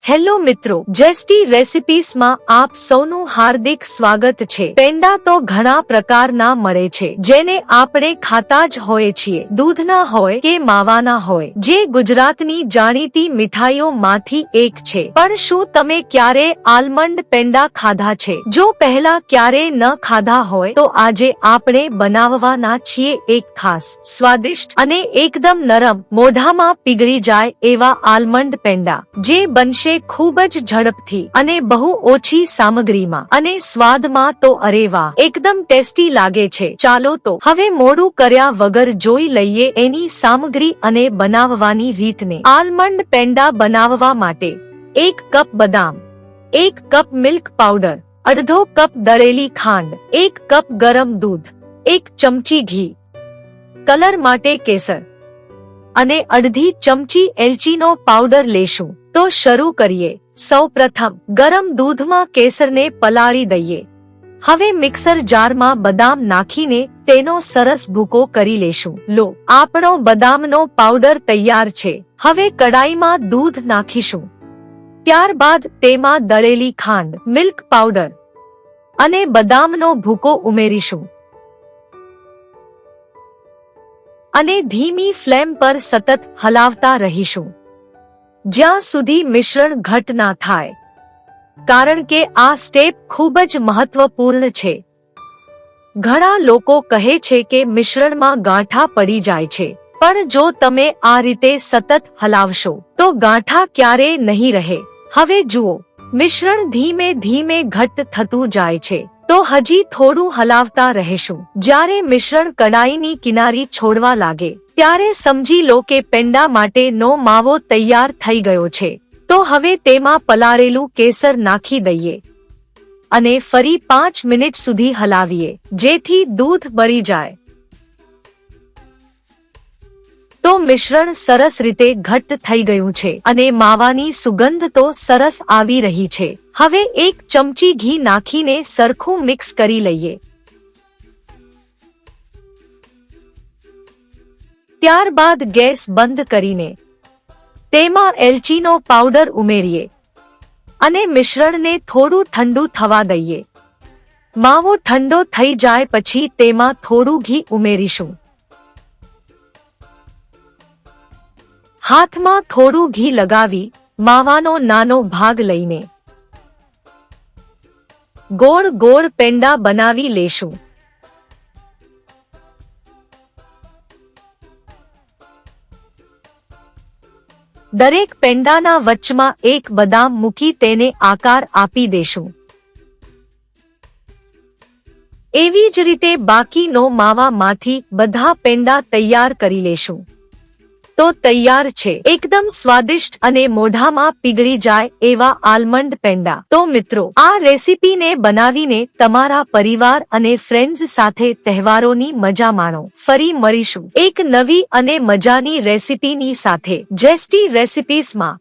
Hello મિત્રો, જેસ્ટી રેસિપીસમાં આપ સૌનું હાર્દિક સ્વાગત છે। પેંડા તો ઘણા પ્રકારના મળે છે જેને આપણે ખાતા જ હોઈએ છીએ। દૂધના હોય કે માવાના હોય, જે ગુજરાતની જાણીતી મીઠાઈઓમાંથી એક છે। પણ શું તમે ક્યારે આલમંડ પેંડા ખાધા છે? જો પહેલા ક્યારે ન ખાધા હોય તો આજે આપણે બનાવવાના છીએ એક ખાસ સ્વાદિષ્ટ અને એકદમ નરમ, મોઢામાં પીગળી જાય એવા આલમંડ પેંડા, જે બનશે ખૂબ જ ઝડપથી અને બહુ ઓછી સામગ્રીમાં અને સ્વાદમાં તો અરે વાહ, એકદમ ટેસ્ટી લાગે છે। ચાલો તો હવે મોડું કર્યા વગર જોઈ લઈએ એની સામગ્રી અને બનાવવાની રીતને। આલમંડ પેંડા બનાવવા માટે 1 કપ બદામ, 1 કપ મિલ્ક પાવડર, અડધો કપ દળેલી ખાંડ, 1 કપ ગરમ દૂધ, 1 ચમચી ઘી, કલર માટે કેસર અને અડધી ચમચી એલચીનો પાવડર લેશું। તો શરૂ કરીએ। સૌપ્રથમ ગરમ દૂધમાં કેસરને પલાળી દઈએ। હવે મિક્સર જારમાં બદામ નાખીને તેનો સરસ ભૂકો કરી લેશું। લો, આપણો બદામનો પાવડર તૈયાર છે। હવે કડાઈમાં દૂધ નાખીશું। ત્યારબાદ તેમાં દળેલી ખાંડ, મિલ્ક પાવડર અને બદામનો ભૂકો ઉમેરીશું અને ધીમી ફ્લેમ પર સતત હલાવતા રહીશું જ્યાં સુધી મિશ્રણ ઘટ ના થાય, કારણ કે આ સ્ટેપ ખૂબ જ મહત્વપૂર્ણ છે। ઘણા લોકો કહે છે કે મિશ્રણમાં ગાંઠા પડી જાય છે, પણ જો તમે આ રીતે સતત હલાવશો તો ગાંઠા ક્યારેય નહીં રહે। હવે જુઓ, મિશ્રણ ધીમે ધીમે ઘટ્ટ થતું જાય છે, તો હજી થોડું હલાવતા રહેશું। જ્યારે મિશ્રણ કડાઈની કિનારી છોડવા લાગે ત્યારે સમજી લો કે પેંડા માટેનો માવો તૈયાર થઈ ગયો છે। તો હવે તેમાં પલાળેલું કેસર નાખી દઈએ અને ફરી 5 મિનિટ સુધી હલાવીએ, જેથી દૂધ બળી જાય। તો મિશ્રણ સરસ રીતે ઘટ્ટ થઈ ગયું છે અને માવાની સુગંધ તો સરસ આવી રહી છે। હવે 1 ચમચી ઘી નાખીને સરખું મિક્સ કરી લઈએ। ત્યારબાદ ગેસ બંધ કરીને તેમાં એલચીનો પાવડર ઉમેરીએ અને મિશ્રણને થોડું ઠંડુ થવા દઈએ। માવો ઠંડો થઈ જાય પછી તેમાં થોડું ઘી ઉમેરીશું। હાથમાં થોડું ઘી લગાવી માવાનો નાનો ભાગ લઈને ગોળ ગોળ પેંડા બનાવી લેશું। દરેક પેંડાના વચમાં એક બદામ મૂકી તેને આકાર આપી દેશું। એવી જ રીતે બાકીનો માવામાંથી બધા પેંડા તૈયાર કરી લેશું। તો તૈયાર છે એકદમ સ્વાદિષ્ટ અને મોઢામાં પીગળી જાય એવા આલમંડ પેંડા। તો મિત્રો, આ રેસીપીને બનાવીને તમારા પરિવાર અને ફ્રેન્ડ્સ સાથે તહેવારોની મજા માણો। ફરી મળીશું એક નવી અને મજાની રેસીપીની સાથે, જેસ્ટી રેસિપીસમાં।